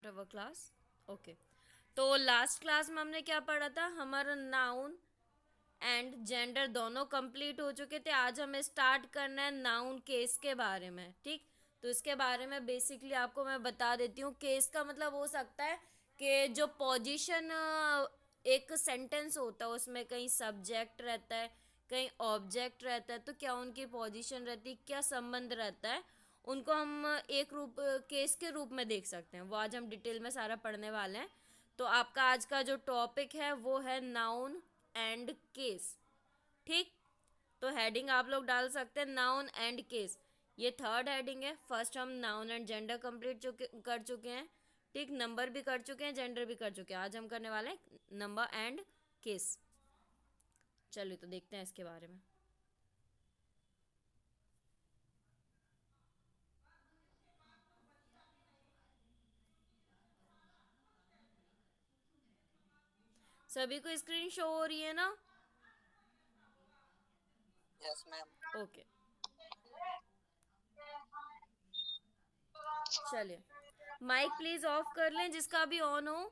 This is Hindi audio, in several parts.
Our class. ओके, तो लास्ट क्लास में हमने क्या पढ़ा था, हमारा नाउन एंड जेंडर दोनों कंप्लीट हो चुके थे। आज हमें स्टार्ट करना है नाउन केस के बारे में। ठीक, तो इसके बारे में बेसिकली आपको मैं बता देती हूँ। केस का मतलब हो सकता है कि जो पोजीशन एक सेंटेंस होता है उसमें कहीं सब्जेक्ट रहता है, कहीं ऑब्जेक्ट रहता है, तो क्या उनकी पोजीशन रहती है, क्या संबंध रहता है, उनको हम एक रूप केस के रूप में देख सकते हैं। वो आज हम डिटेल में सारा पढ़ने वाले हैं। तो आपका आज का जो टॉपिक है वो है नाउन एंड केस। ठीक, तो हेडिंग आप लोग डाल सकते हैं नाउन एंड केस। ये थर्ड हेडिंग है। फर्स्ट हम नाउन एंड जेंडर कंप्लीट कर चुके हैं। ठीक, नंबर भी कर चुके हैं, जेंडर भी कर चुके हैं। आज हम करने वाले हैं नंबर एंड केस। चलिए तो देखते हैं इसके बारे में। सभी को स्क्रीन शो हो रही है ना? Yes ma'am. ओके, चलिए माइक प्लीज ऑफ कर लें जिसका भी ऑन हो।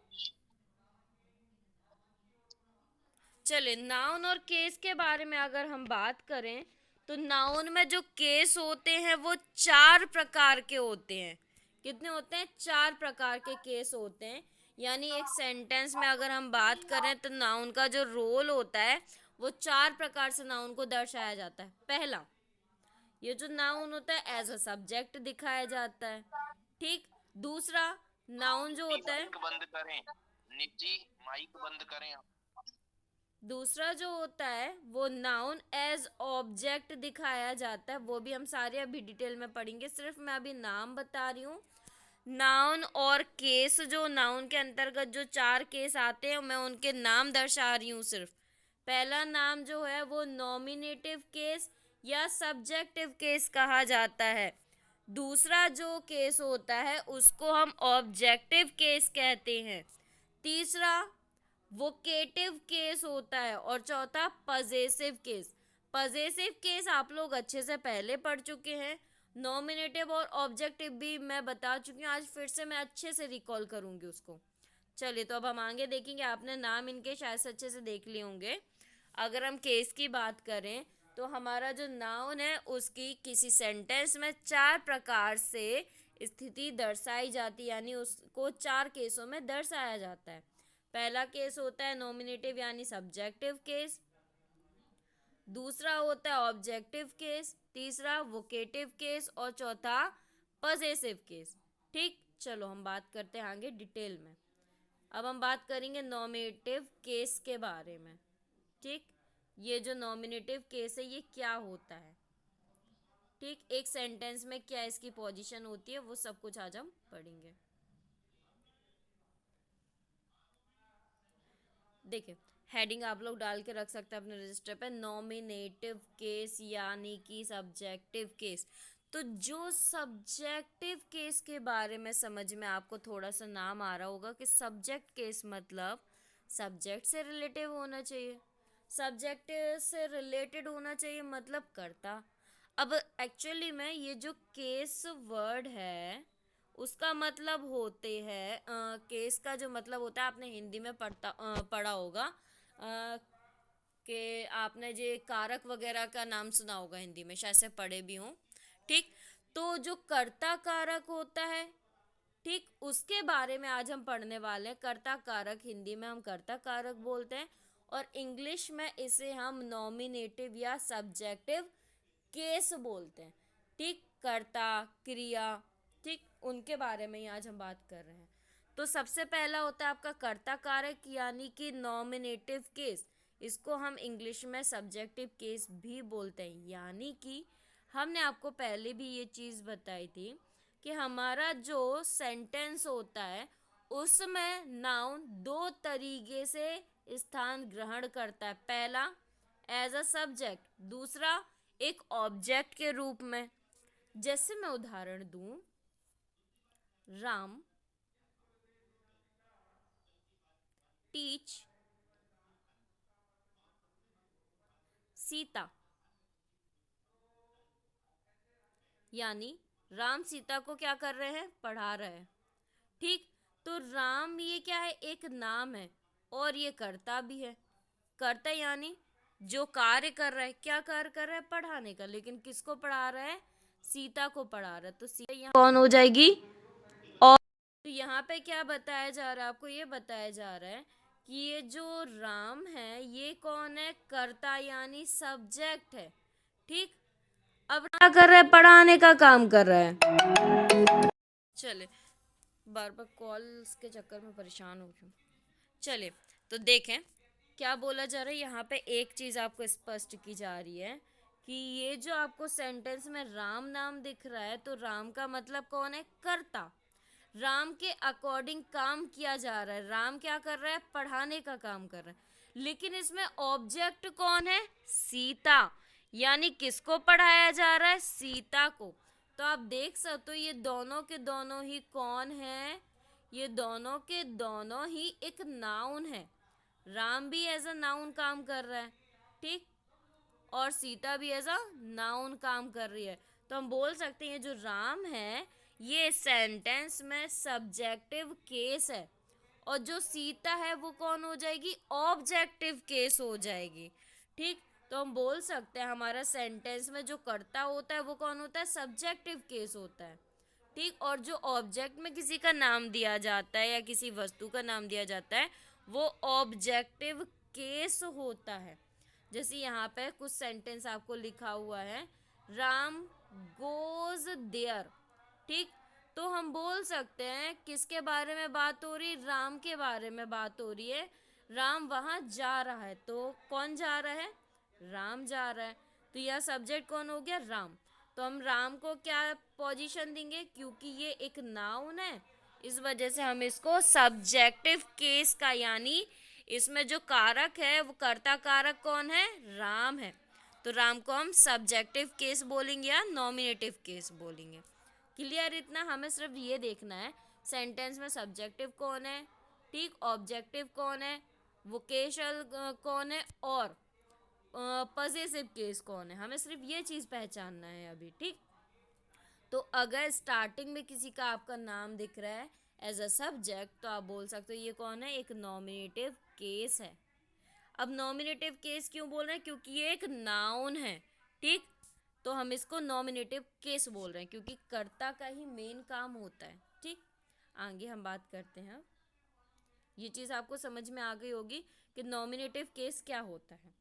चलिए, नाउन और केस के बारे में अगर हम बात करें तो नाउन में जो केस होते हैं वो चार प्रकार के होते हैं। कितने होते हैं? चार प्रकार के केस होते हैं। यानी एक सेंटेंस में अगर हम बात करें तो नाउन का जो रोल होता है वो चार प्रकार से नाउन को दर्शाया जाता है। पहला, ये जो नाउन होता है एज अ सब्जेक्ट दिखाया जाता है। ठीक, दूसरा, नाउन जो होता है, माइक बंद करें। निजी माइक बंद करें। दूसरा जो होता है वो नाउन एज ऑब्जेक्ट दिखाया जाता है। वो भी हम सारे अभी डिटेल में पढ़ेंगे, सिर्फ मैं अभी नाम बता रही हूँ। नाउन और केस, जो नाउन के अंतर्गत जो चार केस आते हैं मैं उनके नाम दर्शा रही हूँ सिर्फ। पहला नाम जो है वो नॉमिनेटिव केस या सब्जेक्टिव केस कहा जाता है। दूसरा जो केस होता है उसको हम ऑब्जेक्टिव केस कहते हैं। तीसरा वोकेटिव केस होता है और चौथा पजेसिव केस। पजेसिव केस आप लोग अच्छे से पहले पढ़ चुके हैं। नॉमिनेटिव और ऑब्जेक्टिव भी मैं बता चुकी हूँ, आज फिर से मैं अच्छे से रिकॉल करूँगी उसको। चलिए, तो अब हम आगे देखेंगे। आपने नाम इनके शायद से अच्छे से देख लिए होंगे। अगर हम केस की बात करें तो हमारा जो नाउन है उसकी किसी सेंटेंस में चार प्रकार से स्थिति दर्शाई जाती है, यानी उसको चार केसों में दर्शाया जाता है। पहला केस होता है नॉमिनेटिव यानी सब्जेक्टिव केस। दूसरा होता है ऑब्जेक्टिव केस। तीसरा वोकेटिव केस और चौथा पजेसिव केस। ठीक, चलो हम बात करते हैं आगे डिटेल में। अब हम बात करेंगे नॉमिनेटिव केस के बारे में। ठीक, ये जो नॉमिनेटिव केस है ये क्या होता है? ठीक, एक सेंटेंस में क्या इसकी पोजीशन होती है वो सब कुछ आज हम पढ़ेंगे। देखिए, हेडिंग आप लोग डाल के रख सकते हैं अपने रजिस्टर पे, नॉमिनेटिव केस यानी कि सब्जेक्टिव केस। तो जो सब्जेक्टिव केस के बारे में समझ में आपको थोड़ा सा नाम आ रहा होगा कि सब्जेक्ट केस मतलब सब्जेक्ट से रिलेटिव होना चाहिए। सब्जेक्ट से रिलेटेड होना चाहिए मतलब कर्ता। अब एक्चुअली में ये जो केस वर्ड है उसका मतलब होते हैं, केस का जो मतलब होता है आपने हिंदी में पढ़ा होगा, कि आपने जो कारक वगैरह का नाम सुना होगा, हिंदी में शायद से पढ़े भी हों। ठीक, तो जो कर्ता कारक होता है, ठीक, उसके बारे में आज हम पढ़ने वाले हैं। कर्ता कारक हिंदी में हम कर्ता कारक बोलते हैं और इंग्लिश में इसे हम नॉमिनेटिव या सब्जेक्टिव केस बोलते हैं। ठीक, कर्ता क्रिया, ठीक, उनके बारे में ही आज हम बात कर रहे हैं। तो सबसे पहला होता है आपका कर्ता कारक यानी कि नॉमिनेटिव केस। इसको हम इंग्लिश में सब्जेक्टिव केस भी बोलते हैं। यानी कि हमने आपको पहले भी ये चीज़ बताई थी कि हमारा जो सेंटेंस होता है उसमें नाउन दो तरीके से स्थान ग्रहण करता है। पहला एज अ सब्जेक्ट, दूसरा एक ऑब्जेक्ट के रूप में। जैसे मैं उदाहरण दूं, राम टीच सीता, यानी राम सीता को क्या कर रहे हैं? पढ़ा रहे हैं। ठीक, तो तो राम ये क्या है, एक नाम है और ये कर्ता भी है। कर्ता यानी जो कार्य कर रहा है, क्या कार्य कर रहा है, पढ़ाने का, लेकिन किसको पढ़ा रहा है, सीता को पढ़ा रहा है। तो सीता यहाँ कौन हो जाएगी, और तो यहाँ पे क्या बताया जा रहा है, आपको ये बताया जा रहा है कि ये जो राम है ये कौन है, कर्ता यानी सब्जेक्ट है। ठीक, अब क्या कर रहा है, पढ़ाने का काम कर रहा है। चले, बार बार कॉल्स के चक्कर में परेशान हो रही हूँ। चलिए, तो देखें क्या बोला जा रहा है यहाँ पे। एक चीज आपको स्पष्ट की जा रही है कि ये जो आपको सेंटेंस में राम नाम दिख रहा है, तो राम का मतलब कौन है, कर्ता। राम के अकॉर्डिंग काम किया जा रहा है, राम क्या कर रहा है, पढ़ाने का काम कर रहा है। लेकिन इसमें ऑब्जेक्ट कौन है, सीता, यानी किसको पढ़ाया जा रहा है, सीता को। तो आप देख सकते हो ये दोनों के दोनों ही कौन है, ये दोनों के दोनों ही एक नाउन है। राम भी एज अ नाउन काम कर रहा है, ठीक, और सीता भी एज अ नाउन काम कर रही है। तो हम बोल सकते हैं ये जो राम है ये सेंटेंस में सब्जेक्टिव केस है, और जो सीता है वो कौन हो जाएगी, ऑब्जेक्टिव केस हो जाएगी। ठीक, तो हम बोल सकते हैं हमारा सेंटेंस में जो कर्ता होता है वो कौन होता है, सब्जेक्टिव केस होता है। ठीक, और जो ऑब्जेक्ट में किसी का नाम दिया जाता है या किसी वस्तु का नाम दिया जाता है वो ऑब्जेक्टिव केस होता है। जैसे यहाँ पे कुछ सेंटेंस आपको लिखा हुआ है, राम गोज देयर। ठीक, तो हम बोल सकते हैं किसके बारे में बात हो रही, राम के बारे में बात हो रही है। राम वहां जा रहा है, तो कौन जा रहा है, राम जा रहा है। तो यह सब्जेक्ट कौन हो गया, राम। तो हम राम को क्या पोजीशन देंगे, क्योंकि ये एक नाउन है इस वजह से हम इसको सब्जेक्टिव केस का, यानी इसमें जो कारक है वो कर्ता कारक कौन है, राम है। तो राम को हम सब्जेक्टिव केस बोलेंगे या नॉमिनेटिव केस बोलेंगे। क्लियर, इतना हमें सिर्फ ये देखना है सेंटेंस में सब्जेक्टिव कौन है, ठीक, ऑब्जेक्टिव कौन है, वोकेशनल कौन है, और पजेसिव केस कौन है। हमें सिर्फ ये चीज़ पहचानना है अभी। ठीक, तो अगर स्टार्टिंग में किसी का आपका नाम दिख रहा है एज अ सब्जेक्ट, तो आप बोल सकते हो ये कौन है, एक नॉमिनेटिव केस है। अब नॉमिनेटिव केस क्यों बोल रहे हैं, क्योंकि ये एक नाउन है। ठीक, तो हम इसको नॉमिनेटिव केस बोल रहे हैं क्योंकि कर्ता का ही मेन काम होता है। ठीक, आगे हम बात करते हैं। ये चीज़ आपको समझ में आ गई होगी कि नॉमिनेटिव केस क्या होता है।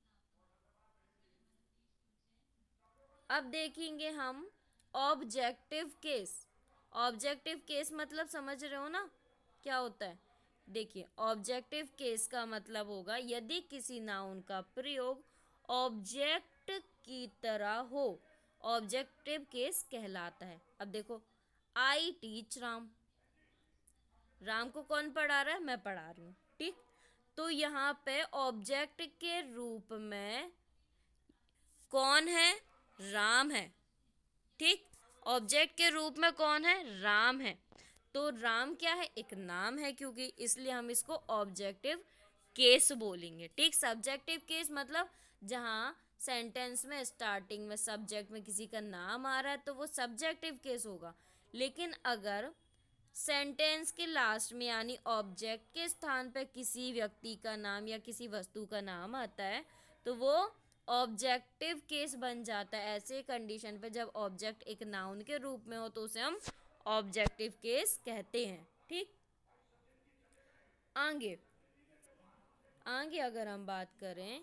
अब देखेंगे हम ऑब्जेक्टिव केस। ऑब्जेक्टिव केस मतलब समझ रहे हो ना क्या होता है। देखिए, ऑब्जेक्टिव केस का मतलब होगा यदि किसी नाउन का प्रयोग ऑब्जेक्ट की तरह हो, ऑब्जेक्टिव केस कहलाता है। अब देखो, आई टीच राम, राम को कौन पढ़ा रहा है, मैं पढ़ा रही हूँ। ठीक, तो यहाँ पे ऑब्जेक्ट के रूप में कौन है, राम है। ठीक, ऑब्जेक्ट के रूप में कौन है, राम है। तो राम क्या है, एक नाम है, क्योंकि इसलिए हम इसको ऑब्जेक्टिव केस बोलेंगे। ठीक, सब्जेक्टिव केस मतलब जहाँ सेंटेंस में स्टार्टिंग में सब्जेक्ट में किसी का नाम आ रहा है तो वो सब्जेक्टिव केस होगा। लेकिन अगर सेंटेंस के लास्ट में यानी ऑब्जेक्ट के स्थान पर किसी व्यक्ति का नाम या किसी वस्तु का नाम आता है तो वो ऑब्जेक्टिव केस बन जाता है। ऐसे कंडीशन पे जब ऑब्जेक्ट एक नाउन के रूप में हो तो उसे हम ऑब्जेक्टिव केस कहते हैं। ठीक, आगे आगे अगर हम बात करें,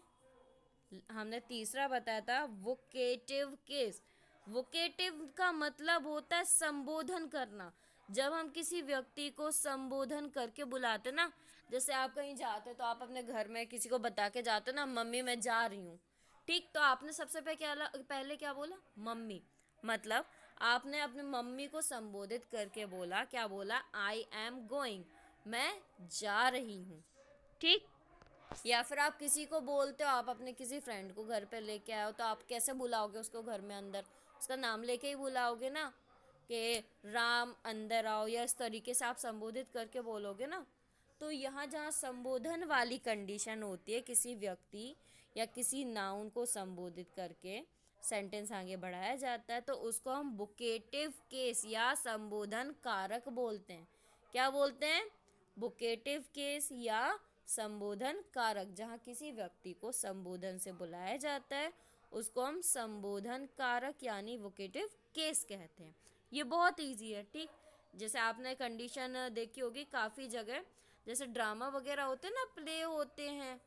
हमने तीसरा बताया था वोकेटिव केस। वोकेटिव का मतलब होता है संबोधन करना। जब हम किसी व्यक्ति को संबोधन करके बुलाते ना, जैसे आप कहीं जाते तो आप अपने घर में किसी को बता के जाते ना, मम्मी मैं जा रही हूँ। ठीक, तो आपने सबसे पहले क्या बोला, मम्मी। मतलब आपने अपने मम्मी को संबोधित करके बोला, क्या बोला, आई एम गोइंग, मैं जा रही हूँ। ठीक, या फिर आप किसी को बोलते हो, आप अपने किसी फ्रेंड को घर पे लेके आए हो तो आप कैसे बुलाओगे उसको घर में अंदर, उसका नाम लेके ही बुलाओगे ना कि राम अंदर आओ, या इस तरीके से आप संबोधित करके बोलोगे ना। तो यहाँ जहाँ संबोधन वाली कंडीशन होती है, किसी व्यक्ति या किसी नाउन को संबोधित करके सेंटेंस आगे बढ़ाया जाता है, तो उसको हम वोकेटिव केस या संबोधन कारक बोलते हैं। क्या बोलते हैं, वोकेटिव केस या संबोधन कारक, जहाँ किसी व्यक्ति को संबोधन से बुलाया जाता है उसको हम संबोधन कारक यानी वोकेटिव केस कहते हैं। ये बहुत इजी है, ठीक। जैसे आपने कंडीशन देखी होगी काफ़ी जगह, जैसे ड्रामा वगैरह होते हैं ना, प्ले होते हैं,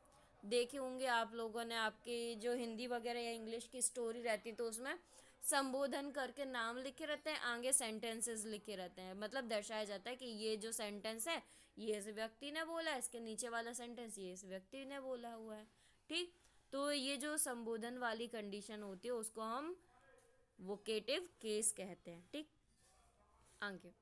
देखे होंगे आप लोगों ने, आपकी जो हिंदी वगैरह या इंग्लिश की स्टोरी रहती है तो उसमें संबोधन करके नाम लिखे रहते हैं, आगे सेंटेंसेस लिखे रहते हैं, मतलब दर्शाया जाता है कि ये जो सेंटेंस है ये इस व्यक्ति ने बोला है, इसके नीचे वाला सेंटेंस ये इस व्यक्ति ने बोला हुआ है, ठीक। तो ये जो संबोधन वाली कंडीशन होती है उसको हम वोकेटिव केस कहते हैं, ठीक। आगे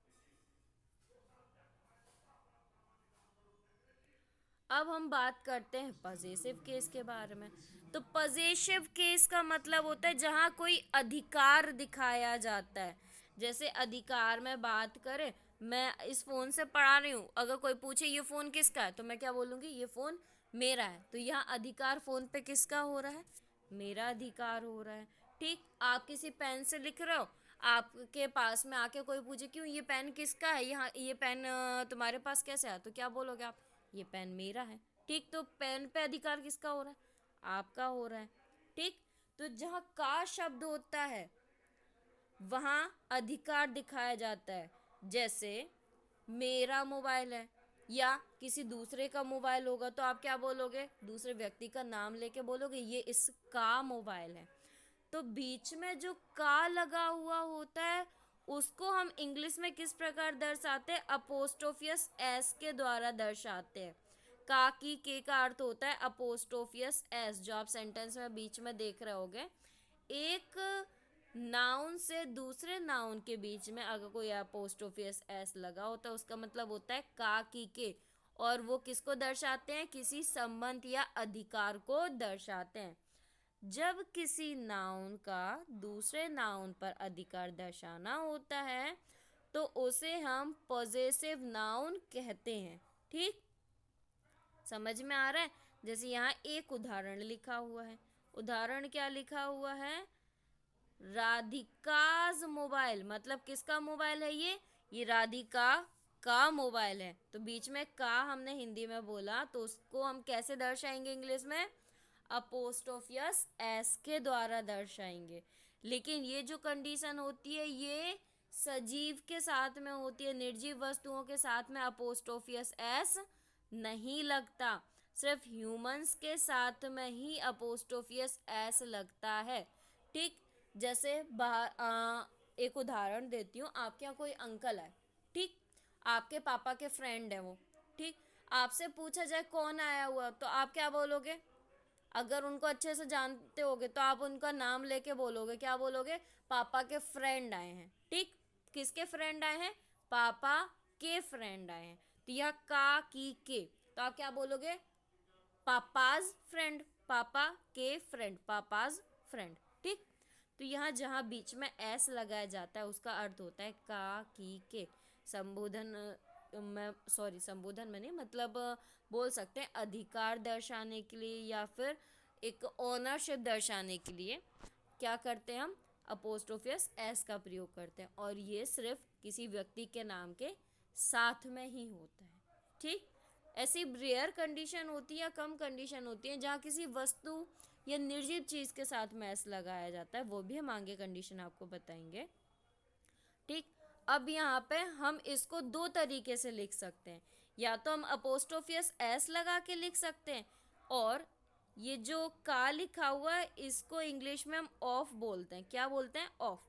अब हम बात करते हैं पजेसिव केस के बारे में। तो पजेसिव केस का मतलब होता है जहाँ कोई अधिकार दिखाया जाता है। जैसे अधिकार में बात करें, मैं इस फ़ोन से पढ़ा रही हूँ, अगर कोई पूछे ये फ़ोन किसका है तो मैं क्या बोलूँगी, ये फ़ोन मेरा है। तो यहाँ अधिकार फ़ोन पे किसका हो रहा है, मेरा अधिकार हो रहा है, ठीक। आप किसी पेन से लिख रहे हो, आपके पास में आके कोई पूछे क्यों ये पेन किसका है, यहाँ ये पेन तुम्हारे पास कैसे आया, तो क्या बोलोगे आप, ये पेन मेरा है, ठीक। तो पेन पे अधिकार किसका हो रहा है, आपका हो रहा है, ठीक। तो जहाँ का शब्द होता है वहाँ अधिकार दिखाया जाता है। जैसे मेरा मोबाइल है या किसी दूसरे का मोबाइल होगा तो आप क्या बोलोगे, दूसरे व्यक्ति का नाम लेके बोलोगे ये इसका मोबाइल है। तो बीच में जो का लगा हुआ होता है उसको हम इंग्लिश में किस प्रकार दर्शाते हैं, अपोस्ट्रोफियस एस के द्वारा दर्शाते हैं। का की के का अर्थ होता है अपोस्ट्रोफियस एस, जो आप सेंटेंस में बीच में देख रहे होगे। एक नाउन से दूसरे नाउन के बीच में अगर कोई अपोस्ट्रोफियस एस लगा होता है उसका मतलब होता है का की के, और वो किसको दर्शाते हैं, किसी संबंध या अधिकार को दर्शाते हैं। जब किसी नाउन का दूसरे नाउन पर अधिकार दर्शाना होता है तो उसे हम पॉजेसिव नाउन कहते हैं, ठीक। समझ में आ रहा है। जैसे यहाँ एक उदाहरण लिखा हुआ है, उदाहरण क्या लिखा हुआ है, राधिकाज मोबाइल, मतलब किसका मोबाइल है ये राधिका का मोबाइल है। तो बीच में का हमने हिंदी में बोला तो उसको हम कैसे दर्शाएंगे इंग्लिश में, अपोस्ट्रोफियस एस के द्वारा दर्शाएंगे। लेकिन ये जो कंडीशन होती है ये सजीव के साथ में होती है, निर्जीव वस्तुओं के साथ में अपोस्ट्रोफियस एस नहीं लगता, सिर्फ ह्यूमंस के साथ में ही अपोस्ट्रोफियस एस लगता है, ठीक। जैसे एक उदाहरण देती हूँ, आपके यहाँ कोई अंकल है, ठीक, आपके पापा के फ्रेंड है वो, ठीक। आपसे पूछा जाए कौन आया हुआ तो आप क्या बोलोगे, अगर उनको अच्छे से जानते होगे तो आप उनका नाम लेके बोलोगे, क्या बोलोगे, पापा के फ्रेंड आए हैं, ठीक। किसके फ्रेंड आए हैं, पापा के फ्रेंड आए हैं। तो यह का की के, तो आप क्या बोलोगे, पापाज फ्रेंड, पापा के फ्रेंड, पापाज फ्रेंड, ठीक। तो यहाँ जहाँ बीच में एस लगाया जाता है उसका अर्थ होता है का की के। संबोधन में, सॉरी संबोधन में नहीं, मतलब बोल सकते हैं अधिकार दर्शाने के लिए या फिर एक ओनरशिप दर्शाने के लिए क्या करते हैं हम, अपोस्ट्रोफियस एस का प्रयोग करते हैं, और ये सिर्फ किसी व्यक्ति के नाम के साथ में ही होता है, ठीक। ऐसी रेयर कंडीशन होती है या कम कंडीशन होती है जहाँ किसी वस्तु या निर्जीव चीज़ के साथ में एस लगाया जाता है, वो भी हम आगे कंडीशन आपको बताएंगे, ठीक। अब यहाँ पे हम इसको दो तरीके से लिख सकते हैं, या तो हम अपोस्ट्रोफियस एस लगा के लिख सकते हैं, और ये जो का लिखा हुआ है इसको इंग्लिश में हम ऑफ बोलते हैं, क्या बोलते हैं, ऑफ।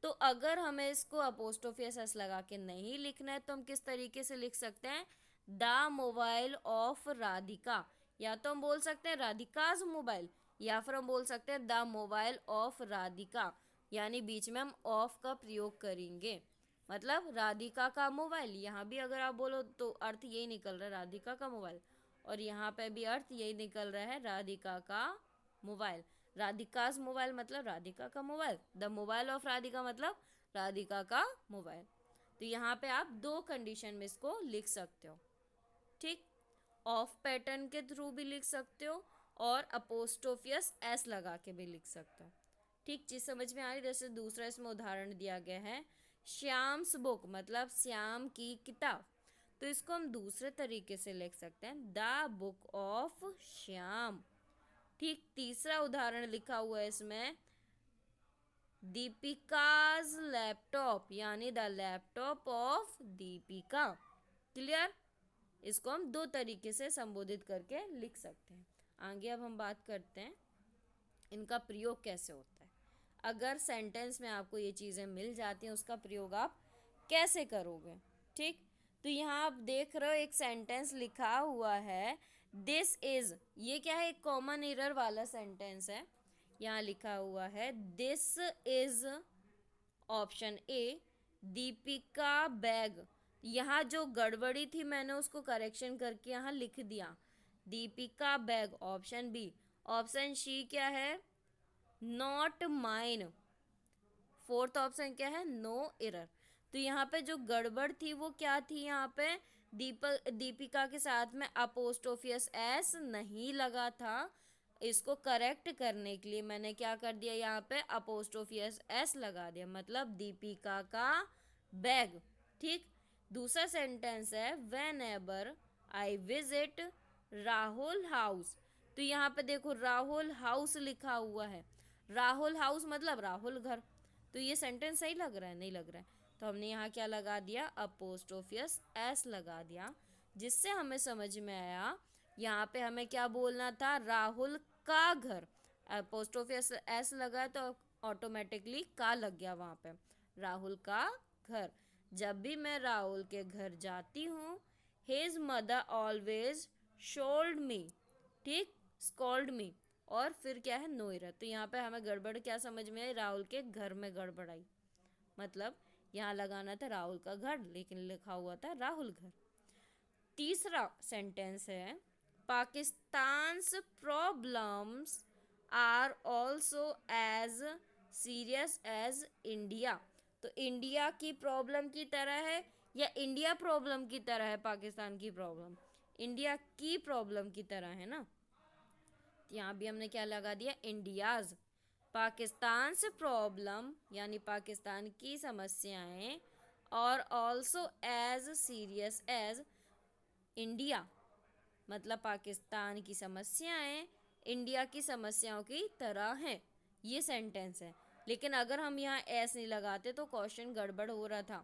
तो अगर हमें इसको अपोस्ट्रोफियस एस लगा के नहीं लिखना है तो हम किस तरीके से लिख सकते हैं, द मोबाइल ऑफ राधिका, या तो हम बोल सकते हैं राधिकाज मोबाइल, या फिर हम बोल सकते हैं द मोबाइल ऑफ राधिका, यानी बीच में हम ऑफ का प्रयोग करेंगे, मतलब राधिका का मोबाइल। यहाँ भी अगर आप बोलो तो अर्थ यही निकल रहा है राधिका का मोबाइल, और यहाँ पे भी अर्थ यही निकल रहा है राधिका का मोबाइल। राधिकाज मोबाइल मतलब राधिका का mobile, the mobile of Radhika मतलब राधिका का मोबाइल। तो यहाँ पे आप दो कंडीशन में इसको लिख सकते हो, ठीक। ऑफ पैटर्न के थ्रू भी लिख सकते हो और अपोस्ट्रोफियस एस लगा के भी लिख सकते हो, ठीक। चीज़ समझ में आ रही। जैसे दूसरा इसमें उदाहरण दिया गया है श्याम्स बुक, मतलब श्याम की किताब। तो इसको हम दूसरे तरीके से लिख सकते हैं, द बुक ऑफ श्याम। ठीक, तीसरा उदाहरण लिखा हुआ है इसमें, दीपिकाज लैपटॉप, यानी the laptop off Deepika. Clear? इसको हम दो तरीके से संबोधित करके लिख सकते हैं। आगे अब हम बात करते हैं इनका प्रयोग कैसे होता है। अगर सेंटेंस में आपको ये चीज़ें मिल जाती हैं, उसका प्रयोग आप कैसे करोगे। ठीक, तो यहाँ आप देख रहे हो एक सेंटेंस लिखा हुआ है, दिस इज, ये क्या है, एक कॉमन एरर वाला सेंटेंस है। यहाँ लिखा हुआ है this is, option A, Deepika bag. यहाँ जो गड़बड़ी थी मैंने उसको करेक्शन करके यहाँ लिख दिया, Deepika bag, option B. Option C क्या है, नॉट माइन। फोर्थ ऑप्शन क्या है, नो एरर। तो यहाँ पे जो गड़बड़ थी वो क्या थी, यहाँ पे दीपिका के साथ में अपोस्ट्रोफियस एस नहीं लगा था। इसको करेक्ट करने के लिए मैंने क्या कर दिया, यहाँ पे अपोस्ट्रोफियस एस लगा दिया, मतलब दीपिका का बैग। ठीक, दूसरा सेंटेंस है, when ever I visit Rahul house. तो यहाँ पे देखो राहुल हाउस लिखा हुआ है, राहुल हाउस मतलब राहुल घर। तो ये सेंटेंस सही लग रहा है, नहीं लग रहा है, तो हमने यहाँ क्या लगा दिया, अपोस्ट्रोफियस एस लगा दिया, जिससे हमें समझ में आया यहाँ पे हमें क्या बोलना था, राहुल का घर। अपोस्ट्रोफियस एस लगा तो ऑटोमेटिकली का लग गया वहाँ पे, राहुल का घर। जब भी मैं राहुल के घर जाती हूँ, हिज मदर ऑलवेज शोल्ड मी, ठीक, स्कॉल्ड मी, और फिर क्या है, नो एरर। तो यहाँ पे हमें गड़बड़ क्या समझ में आई, राहुल के घर में गड़बड़ आई, मतलब यहाँ लगाना था राहुल का घर, लेकिन लिखा हुआ था राहुल घर। तीसरा सेंटेंस है, Pakistan's problems are also as serious as India. तो इंडिया की प्रॉब्लम की तरह है या इंडिया प्रॉब्लम की तरह है, पाकिस्तान की प्रॉब्लम इंडिया की प्रॉब्लम की तरह है ना। यहाँ भी हमने क्या लगा दिया, इंडियाज। पाकिस्तान से प्रॉब्लम यानी पाकिस्तान की समस्याएं, और also as serious as India, मतलब पाकिस्तान की समस्याएं इंडिया की समस्याओं की तरह हैं। ये सेंटेंस है, लेकिन अगर हम यहाँ एस नहीं लगाते तो क्वेश्चन गड़बड़ हो रहा था।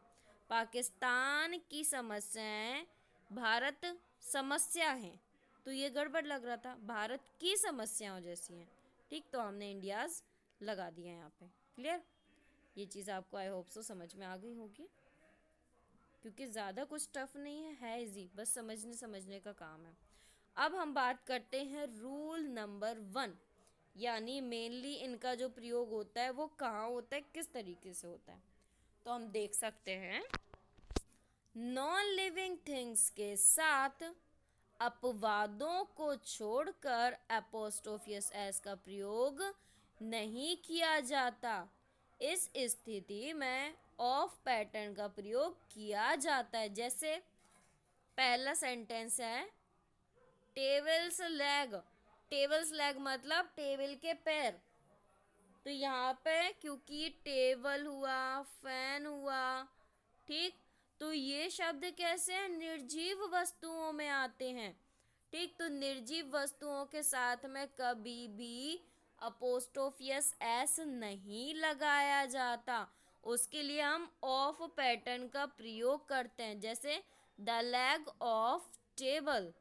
पाकिस्तान की समस्याएं भारत समस्या हैं, तो ये गड़बड़ लग रहा था, भारत की समस्याओं जैसी हैं। ठीक, तो हमने इंडियाज लगा दिया यहाँ पे। क्लियर? ये चीज़ आपको आई होप सो समझ में आ गई होगी, क्योंकि ज़्यादा कुछ टफ नहीं है इजी, बस समझने का काम है। अब हम बात करते हैं रूल नंबर 1, यानी मेनली इनका जो प्रयोग होता है वो कहाँ होता है, किस तरीके से होता है। तो हम देख सकते हैं, नॉन लिविंग थिंग्स के साथ अपवादों को छोड़कर एपोस्ट्रोफियस एस का प्रयोग नहीं किया जाता। इस स्थिति में ऑफ पैटर्न का प्रयोग किया जाता है। जैसे पहला सेंटेंस है, टेबल्स लेग। टेबल्स लेग मतलब टेबल के पैर। तो यहाँ पे क्योंकि टेबल हुआ, फैन हुआ, ठीक, तो ये शब्द कैसे हैं, निर्जीव वस्तुओं में आते हैं। ठीक, तो निर्जीव वस्तुओं के साथ में कभी भी अपोस्ट्रोफियस एस नहीं लगाया जाता, उसके लिए हम ऑफ पैटर्न का प्रयोग करते हैं। जैसे the leg of table,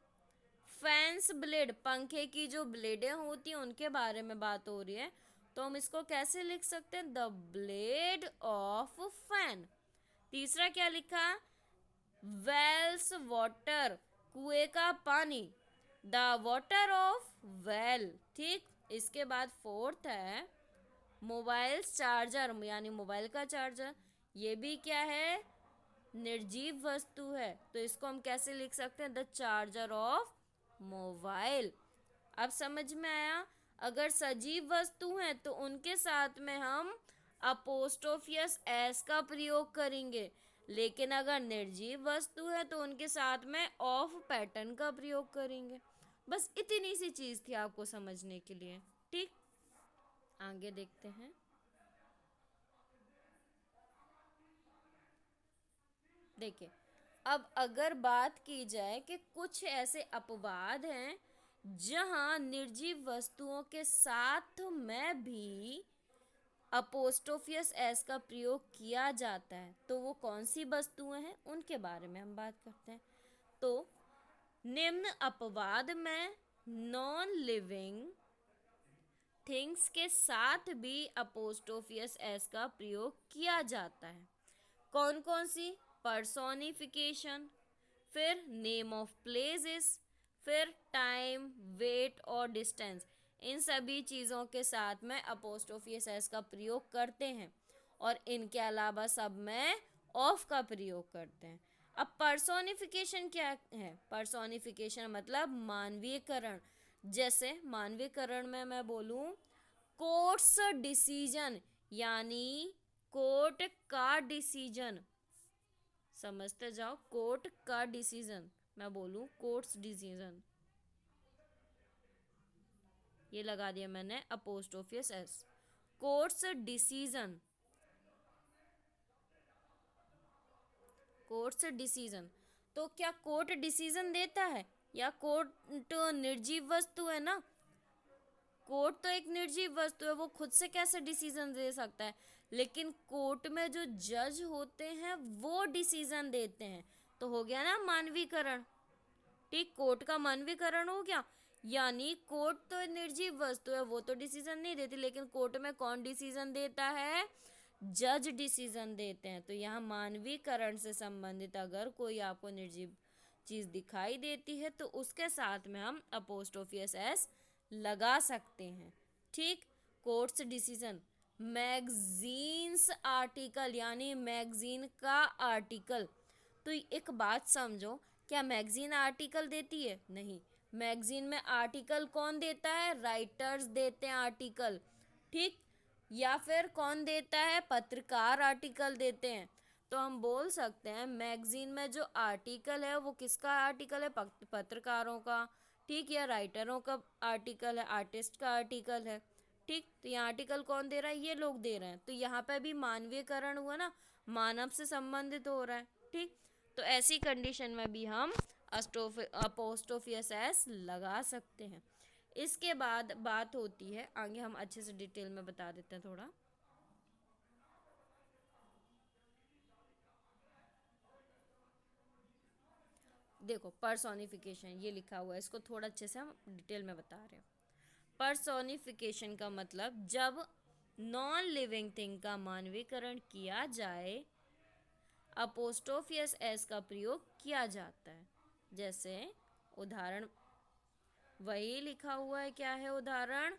fans blade, पंखे की जो ब्लेडें होती हैं उनके बारे में बात हो रही है, तो हम इसको कैसे लिख सकते हैं, द ब्लेड ऑफ फैन। तीसरा क्या लिखा, वेल्स वाटर, कुएं का पानी, द वाटर ऑफ वेल। ठीक, इसके बाद फोर्थ है, मोबाइल चार्जर, यानी मोबाइल का चार्जर। ये भी क्या है, निर्जीव वस्तु है, तो इसको हम कैसे लिख सकते हैं, द चार्जर ऑफ मोबाइल। अब समझ में आया, अगर सजीव वस्तु हैं तो उनके साथ में हम अपोस्ट्रोफियस एस का प्रयोग करेंगे, लेकिन अगर निर्जीव वस्तु है तो उनके साथ में ऑफ पैटर्न का प्रयोग करेंगे। बस इतनी सी चीज़ थी आपको समझने के लिए। ठीक, आगे देखते हैं। देखिए, अब अगर बात की जाए कि कुछ ऐसे अपवाद हैं जहां निर्जीव वस्तुओं के साथ में भी अपोस्ट्रोफियस एस का प्रयोग किया जाता है, तो वो कौन सी वस्तुएं हैं उनके बारे में हम बात करते हैं। तो निम्न अपवाद में नॉन लिविंग थिंग्स के साथ भी अपोस्ट्रोफियस एस का प्रयोग किया जाता है। कौन कौन सी? पर्सोनिफिकेशन, फिर नेम ऑफ प्लेसेस, फिर टाइम, वेट और डिस्टेंस। इन सभी चीज़ों के साथ में अपोस्ट्रोफियस एस का प्रयोग करते हैं और इनके अलावा सब में ऑफ का प्रयोग करते हैं। अब पर्सोनिफिकेशन क्या है? पर्सोनिफिकेशन मतलब मानवीयकरण। जैसे मानवीयकरण में मैं बोलूं कोर्ट्स डिसीजन, यानी कोर्ट का डिसीजन, समझते जाओ, कोर्ट का डिसीजन, मैं बोलूं कोर्ट्स डिसीजन, ये लगा दिया मैंने apostrophes S. Court's decision, court's decision. तो क्या कोर्ट डिसीजन देता है? या कोर्ट निर्जीव वस्तु है ना, कोर्ट तो एक निर्जीव वस्तु है, वो खुद से कैसे डिसीजन दे सकता है? लेकिन कोर्ट में जो जज होते हैं वो डिसीजन देते हैं। तो हो गया ना मानवीकरण। ठीक, कोर्ट का मानवीकरण हो गया। यानी कोर्ट तो निर्जीव वस्तु है, वो तो डिसीजन नहीं देती, लेकिन कोर्ट में कौन डिसीजन देता है? जज डिसीजन देते हैं। तो यहाँ मानवीकरण से संबंधित अगर कोई आपको निर्जीव चीज दिखाई देती है तो उसके साथ में हम अपोस्ट्रोफियस एस लगा सकते हैं। ठीक, कोर्ट्स डिसीजन। मैगजीन्स आर्टिकल, यानी मैगजीन का आर्टिकल। तो एक बात समझो, क्या मैगजीन आर्टिकल देती है? नहीं। मैगजीन में आर्टिकल कौन देता है? राइटर्स देते हैं आर्टिकल। ठीक, या फिर कौन देता है? पत्रकार आर्टिकल देते हैं। तो हम बोल सकते हैं मैगजीन में जो आर्टिकल है वो किसका आर्टिकल है? पत्रकारों का। ठीक, या राइटरों का आर्टिकल है, आर्टिस्ट का आर्टिकल है। ठीक, तो यहाँ आर्टिकल कौन दे रहा है? ये लोग दे रहे हैं। तो यहाँ पे भी मानवीयकरण हुआ ना, मानव से संबंधित हो रहा है। ठीक, तो ऐसी कंडीशन में भी हम अपोस्ट्रोफियस एस लगा सकते हैं। इसके बाद बात होती है, आगे हम अच्छे से डिटेल में बता देते हैं थोड़ा। देखो पर्सोनिफिकेशन ये लिखा हुआ है, इसको थोड़ा अच्छे से हम डिटेल में बता रहे हैं। पर्सोनिफिकेशन का मतलब जब नॉन लिविंग थिंग का मानवीकरण किया जाए, अपोस्ट्रोफियस एस का प्रयोग किया जाता है। जैसे उदाहरण वही लिखा हुआ है, क्या है उदाहरण?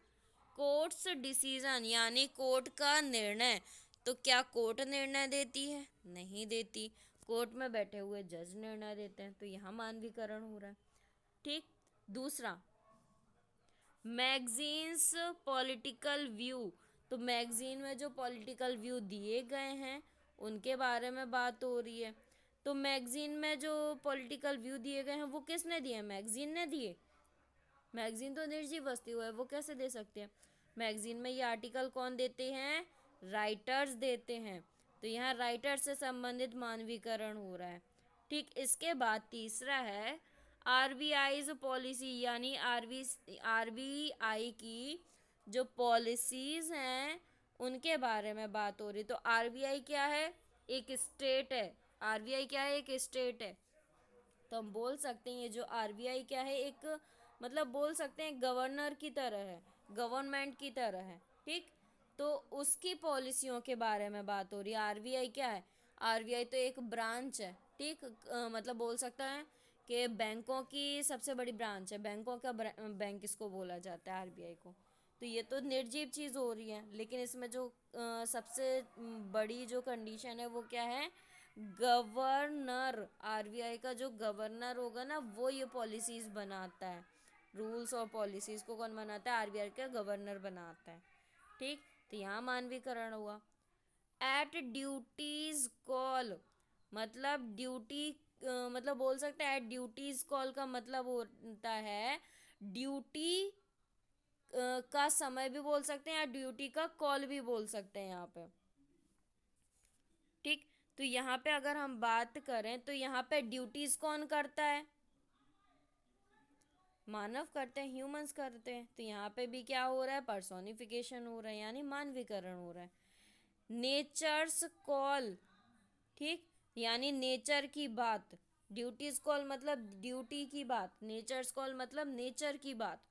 कोर्ट्स डिसीजन, यानी कोर्ट का निर्णय। तो क्या कोर्ट निर्णय देती है? नहीं देती। कोर्ट में बैठे हुए जज निर्णय देते हैं। तो यहाँ मानवीकरण हो रहा है। ठीक, दूसरा मैगजीन्स पॉलिटिकल व्यू। तो मैगजीन में जो पॉलिटिकल व्यू दिए गए हैं उनके बारे में बात हो रही है। तो मैगजीन में जो पॉलिटिकल व्यू दिए गए हैं वो किसने दिए? मैगजीन ने दिए। मैगजीन तो निर्जीव वस्तु है, वो कैसे दे सकते हैं? मैगजीन में ये आर्टिकल कौन देते हैं? राइटर्स देते हैं। तो यहाँ राइटर से संबंधित मानवीकरण हो रहा है। ठीक, इसके बाद तीसरा है आरबीआई पॉलिसी, यानी आरबीआई की जो पॉलिसीज हैं उनके बारे में बात हो रही। तो आरबीआई क्या है? एक स्टेट है। आरबीआई क्या है? एक स्टेट है। तो हम बोल सकते हैं ये जो आरबीआई क्या है, एक मतलब बोल सकते हैं गवर्नर की तरह है, गवर्नमेंट की तरह है। ठीक, तो उसकी पॉलिसियों के बारे में बात हो रही है। आरबीआई क्या है? आरबीआई तो एक ब्रांच है। ठीक, मतलब बोल सकता है कि बैंकों की सबसे बड़ी ब्रांच है। बैंकों का बैंक इसको बोला जाता है, आरबीआई को। तो ये तो निर्जीव चीज़ हो रही है, लेकिन इसमें जो सबसे बड़ी जो कंडीशन है वो क्या है? गवर्नर। आरबीआई का जो गवर्नर होगा ना वो ये पॉलिसीज बनाता है। रूल्स और पॉलिसीज को कौन बनाता है? आरबीआई का गवर्नर बनाता है। ठीक, तो यहाँ मानवीकरण हुआ। एट ड्यूटीज कॉल, मतलब ड्यूटी, मतलब बोल सकते हैं एट ड्यूटीज कॉल का मतलब होता है ड्यूटी का समय भी बोल सकते हैं या ड्यूटी का कॉल भी बोल सकते हैं यहाँ पे। ठीक, तो यहाँ पे अगर हम बात करें तो यहाँ पे ड्यूटीज कौन करता है? मानव करते हैं, ह्यूमंस करते हैं। तो यहाँ पे भी क्या हो रहा है? पर्सोनिफिकेशन हो रहा है, यानी मानवीकरण हो रहा है। नेचर्स कॉल, ठीक, यानी नेचर की बात। ड्यूटीज कॉल मतलब ड्यूटी की बात, नेचर्स कॉल मतलब नेचर की बात।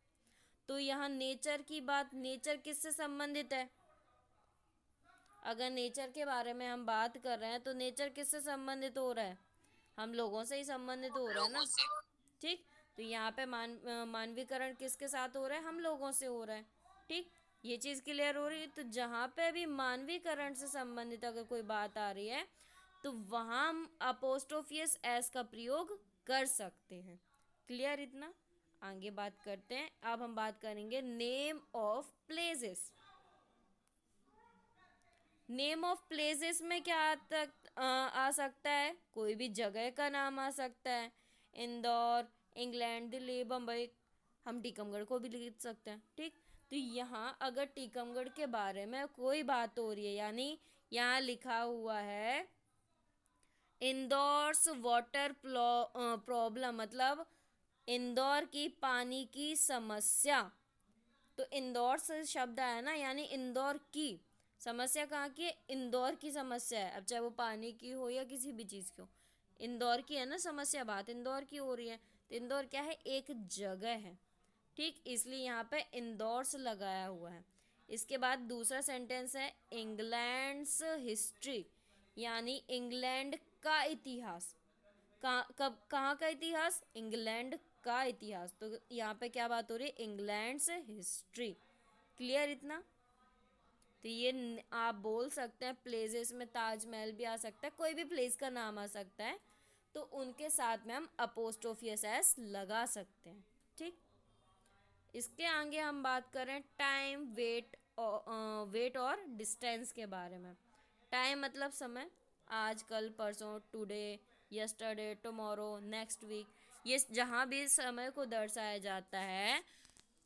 तो यहाँ नेचर की बात, नेचर किससे संबंधित है? अगर नेचर के बारे में हम बात कर रहे हैं तो नेचर किससे संबंधित हो रहा है? हम लोगों से ही संबंधित हो रहा है ना, ठीक। तो यहाँ पे मानवीकरण किसके साथ हो रहा है? हम लोगों से हो रहा है, ठीक। ये चीज़ क्लियर हो रही है। तो जहाँ पे भी मानवीकरण से संबंधित अगर कोई बात आ रही है तो वहाँ हम अपोस्ट्रोफियस एस का प्रयोग कर सकते हैं। क्लियर इतना? आगे बात करते हैं। अब हम बात करेंगे name of places. Name of places में क्या आ सकता है? कोई भी जगह का नाम आ सकता है। इंदौर, इंग्लैंड, दिल्ली, बम्बई। हम टीकमगढ़ को भी लिख सकते हैं, ठीक। तो यहाँ अगर टीकमगढ़ के बारे में कोई बात हो रही है, यानी यहाँ लिखा हुआ है इंदौर्स वाटर प्रॉब्लम, मतलब इंदौर की पानी की समस्या। तो इंदौर से शब्द आया ना, यानी इंदौर की समस्या कहाँ की है? इंदौर की समस्या है। अब चाहे वो पानी की हो या किसी भी चीज़ की हो, इंदौर की है ना समस्या, बात इंदौर की हो रही है। तो इंदौर क्या है? एक जगह है, ठीक। इसलिए यहाँ पे इंदौर से लगाया हुआ है। इसके बाद दूसरा सेंटेंस है इंग्लैंड्स हिस्ट्री, यानी इंग्लैंड का इतिहास। कहाँ का इतिहास? इंग्लैंड का इतिहास। तो यहाँ पे क्या बात हो रही है? इंग्लैंड से हिस्ट्री। क्लियर इतना? तो ये आप बोल सकते हैं प्लेसेस में ताजमहल भी आ सकता है, कोई भी प्लेस का नाम आ सकता है। तो उनके साथ में हम अपोस्ट्रोफियस एस लगा सकते हैं, ठीक। इसके आगे हम बात करें टाइम, वेट और डिस्टेंस के बारे में। टाइम मतलब समय, आज, कल, परसों, today, yesterday, tomorrow, next week. ये जहाँ भी समय को दर्शाया जाता है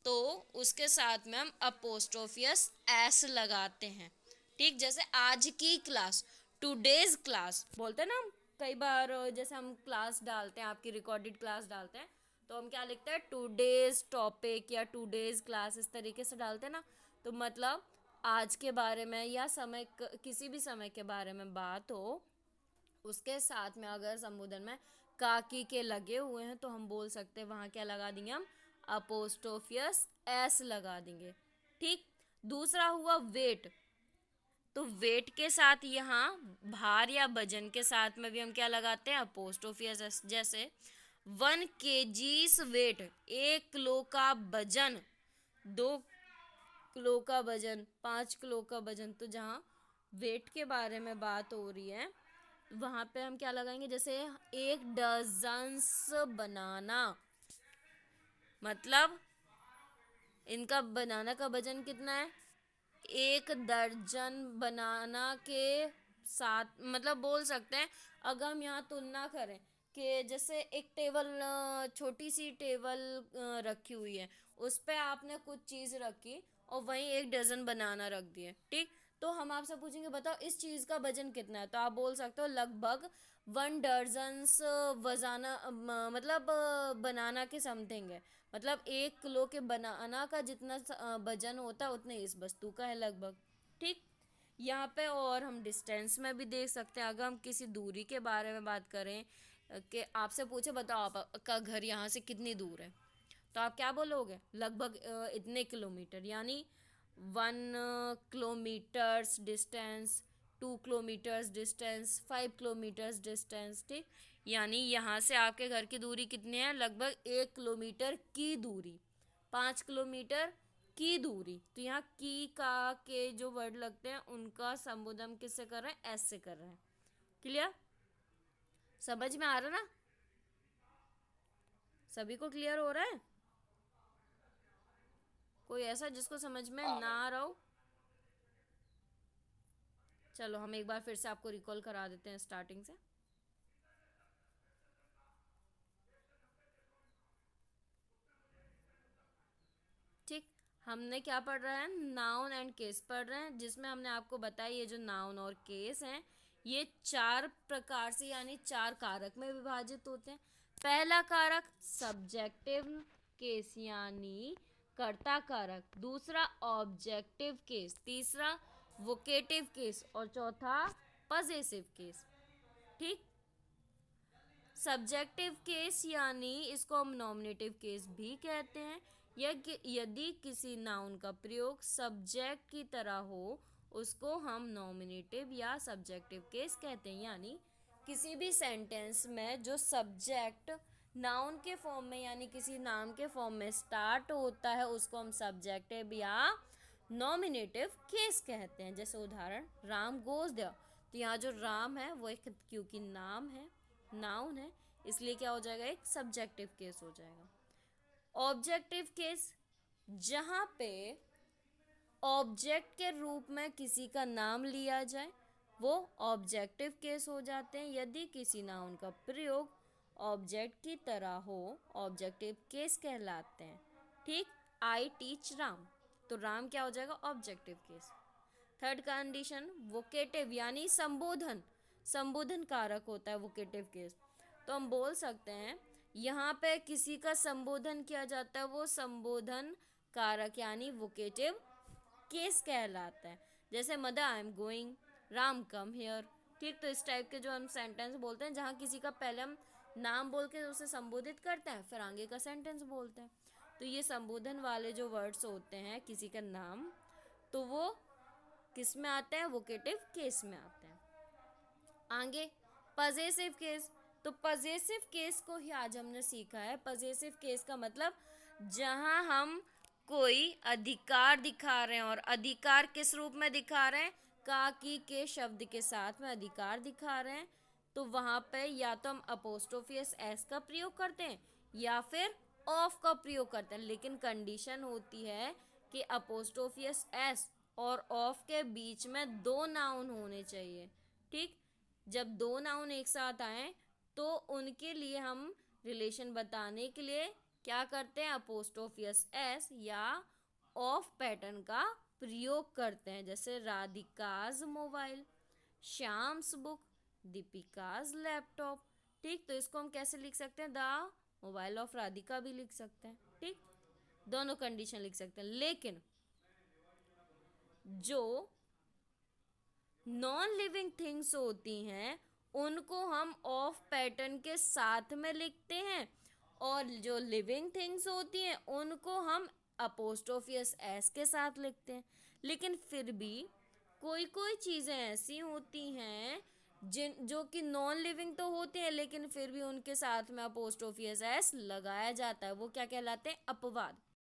तो उसके साथ में हम अपोस्ट्रोफियस एस लगाते हैं, ठीक। जैसे आज की क्लास, टुडेज क्लास बोलते हैं ना हम कई बार, जैसे हम क्लास डालते हैं, आपकी रिकॉर्डेड क्लास डालते हैं, तो हम क्या लिखते हैं? टुडेज टॉपिक या टुडेज क्लास, इस तरीके से डालते हैं ना। तो मतलब आज के बारे में या समय, किसी भी समय के बारे में बात हो, उसके साथ में अगर संबोधन में काकी के लगे हुए हैं तो हम बोल सकते हैं वहाँ क्या लगा देंगे? हम अपोस्ट्रोफियस एस लगा देंगे, ठीक। दूसरा हुआ वेट। तो वेट के साथ यहाँ भार या वजन के साथ में भी हम क्या लगाते हैं? Apostrophes S. जैसे 1 kg वेट, 1 किलो का वजन, 2 किलो का वजन, 5 किलो का वजन। तो जहाँ वेट के बारे में बात हो रही है वहाँ पे हम क्या लगाएंगे? जैसे 1 डजन्स बनाना, मतलब इनका बनाना का वजन कितना है? 1 दर्जन बनाना के साथ, मतलब बोल सकते हैं अगर हम यहाँ तुलना करें कि जैसे एक टेबल, छोटी सी टेबल रखी हुई है, उस पे आपने कुछ चीज़ रखी और वहीं 1 डजन बनाना रख दिए, ठीक। तो हम आपसे पूछेंगे बताओ इस चीज़ का वजन कितना है, तो आप बोल सकते हो लगभग 1 दर्जन वजाना, मतलब बनाना के समथिंग है। मतलब 1 किलो के बनाना का जितना वजन होता है उतने इस वस्तु का है लगभग, ठीक। यहाँ पे और हम डिस्टेंस में भी देख सकते हैं। अगर हम किसी दूरी के बारे में बात करें कि आपसे पूछे बताओ आपका घर यहाँ से कितनी दूर है, तो आप क्या बोलोगे? लगभग इतने किलोमीटर, यानी 1 kilometres distance, 2 kilometres distance, 5 kilometres distance, ठीक। यानी यहाँ से आपके घर की दूरी कितनी है? लगभग 1 किलोमीटर की दूरी, 5 किलोमीटर की दूरी। तो यहाँ की का के जो वर्ड लगते हैं उनका संबोधन किससे कर रहे हैं? एस से कर रहे हैं। क्लियर? समझ में आ रहा ना? सभी को क्लियर हो रहा है? कोई ऐसा जिसको समझ में ना आ रहा हो? चलो हम एक बार फिर से आपको रिकॉल करा देते हैं स्टार्टिंग से। ठीक, हमने क्या पढ़ रहा है? नाउन एंड केस पढ़ रहे हैं, जिसमें हमने आपको बताया ये जो नाउन और केस हैं ये 4 प्रकार से यानी 4 कारक में विभाजित होते हैं। पहला कारक सब्जेक्टिव केस यानी कर्ता कारक, दूसरा ऑब्जेक्टिव केस, तीसरा वोकेटिव केस और चौथा पजेसिव केस। ठीक। सब्जेक्टिव केस यानी इसको हम नॉमिनेटिव केस भी कहते हैं। यदि किसी नाउन का प्रयोग सब्जेक्ट की तरह हो उसको हम नॉमिनेटिव या सब्जेक्टिव केस कहते हैं। यानी किसी भी सेंटेंस में जो सब्जेक्ट नाउन के फॉर्म में यानी किसी नाम के फॉर्म में स्टार्ट होता है उसको हम सब्जेक्टिव या नॉमिनेटिव केस कहते हैं। जैसे उदाहरण राम गोज देयर, तो यहाँ जो राम है वो एक क्योंकि नाम है, नाउन है, इसलिए क्या हो जाएगा, एक सब्जेक्टिव केस हो जाएगा। ऑब्जेक्टिव केस जहाँ पे ऑब्जेक्ट के रूप में किसी का नाम लिया जाए वो ऑब्जेक्टिव केस हो जाते हैं। यदि किसी नाउन का प्रयोग ऑब्जेक्ट की तरह हो ऑब्जेक्टिव केस कहलाते हैं। ठीक। आई टीच राम, तो राम क्या हो जाएगा, objective case. Third condition vocative यानी संबोधन, संबोधन कारक होता है वोकेटिव केस। तो हम बोल सकते हैं यहाँ पे किसी का संबोधन किया जाता है वो संबोधन कारक यानी वोकेटिव केस कहलाता है। जैसे mother I am going, Ram come here. ठीक। तो इस टाइप के जो हम सेंटेंस बोलते हैं जहाँ किसी का पहले हम नाम बोल के उसे संबोधित करते हैं फिर आगे का सेंटेंस बोलते हैं, तो ये संबोधन वाले जो वर्ड्स होते हैं किसी का नाम, तो वो किस में आते हैं, वोकेटिव केस में आते हैं। आगे पजेसिव केस, तो पजेसिव केस को ही आज हमने सीखा है। पजेसिव केस का मतलब जहां हम कोई अधिकार दिखा रहे हैं, और अधिकार किस रूप में दिखा रहे हैं, का की के शब्द के साथ में अधिकार दिखा रहे हैं, तो वहां पे या तो हम अपोस्ट्रोफियस एस का प्रयोग करते हैं या फिर ऑफ का प्रयोग करते हैं। लेकिन कंडीशन होती है कि अपोस्ट्रोफियस एस और ऑफ के बीच में 2 नाउन होने चाहिए। ठीक। जब 2 नाउन एक साथ आए तो उनके लिए हम रिलेशन बताने के लिए क्या करते हैं, अपोस्ट्रोफियस एस या ऑफ पैटर्न का प्रयोग करते हैं। जैसे Radhika's mobile, Shyam's book, Deepika's laptop. ठीक। तो इसको हम कैसे लिख सकते हैं, द मोबाइल ऑफ राधिका भी लिख सकते हैं। ठीक। दोनों कंडीशन लिख सकते हैं। लेकिन जो नॉन लिविंग थिंग्स होती हैं उनको हम ऑफ पैटर्न के साथ में लिखते हैं, और जो लिविंग थिंग्स होती हैं उनको हम अपोस्ट्रोफियस एस के साथ लिखते हैं। लेकिन फिर भी कोई कोई चीज़ें ऐसी होती हैं जो कि नॉन लिविंग तो होती हैं लेकिन फिर भी उनके साथ में अपोस्ट्रोफियस एस लगाया जाता है, वो क्या कहलाते हैं, अपवाद।